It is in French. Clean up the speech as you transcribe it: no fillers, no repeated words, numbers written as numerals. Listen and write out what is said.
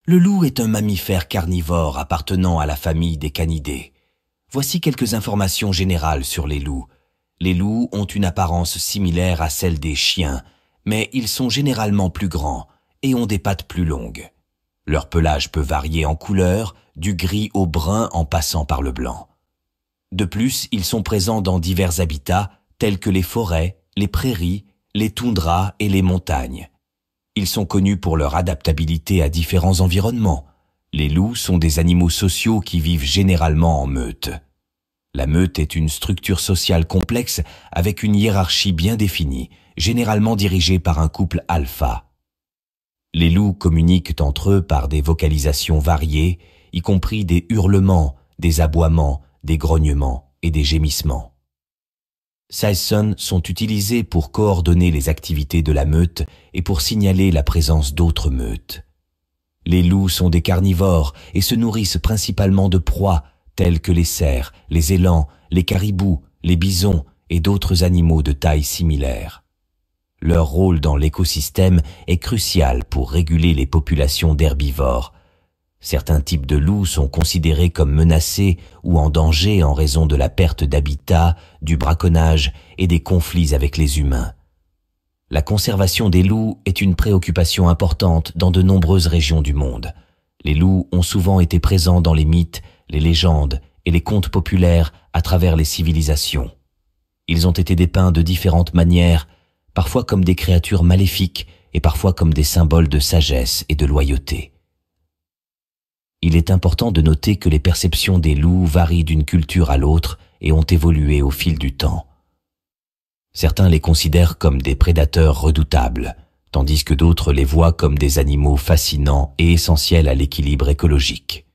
Le loup est un mammifère carnivore appartenant à la famille des canidés. Voici quelques informations générales sur les loups. Les loups ont une apparence similaire à celle des chiens, mais ils sont généralement plus grands et ont des pattes plus longues. Leur pelage peut varier en couleur, du gris au brun en passant par le blanc. De plus, ils sont présents dans divers habitats tels que les forêts, les prairies, les toundras et les montagnes. Ils sont connus pour leur adaptabilité à différents environnements. Les loups sont des animaux sociaux qui vivent généralement en meute. La meute est une structure sociale complexe avec une hiérarchie bien définie, généralement dirigée par un couple alpha. Les loups communiquent entre eux par des vocalisations variées, y compris des hurlements, des aboiements, des grognements et des gémissements. Ces sons sont utilisés pour coordonner les activités de la meute et pour signaler la présence d'autres meutes. Les loups sont des carnivores et se nourrissent principalement de proies telles que les cerfs, les élans, les caribous, les bisons et d'autres animaux de taille similaire. Leur rôle dans l'écosystème est crucial pour réguler les populations d'herbivores. Certains types de loups sont considérés comme menacés ou en danger en raison de la perte d'habitat, du braconnage et des conflits avec les humains. La conservation des loups est une préoccupation importante dans de nombreuses régions du monde. Les loups ont souvent été présents dans les mythes, les légendes et les contes populaires à travers les civilisations. Ils ont été dépeints de différentes manières, parfois comme des créatures maléfiques et parfois comme des symboles de sagesse et de loyauté. Il est important de noter que les perceptions des loups varient d'une culture à l'autre et ont évolué au fil du temps. Certains les considèrent comme des prédateurs redoutables, tandis que d'autres les voient comme des animaux fascinants et essentiels à l'équilibre écologique.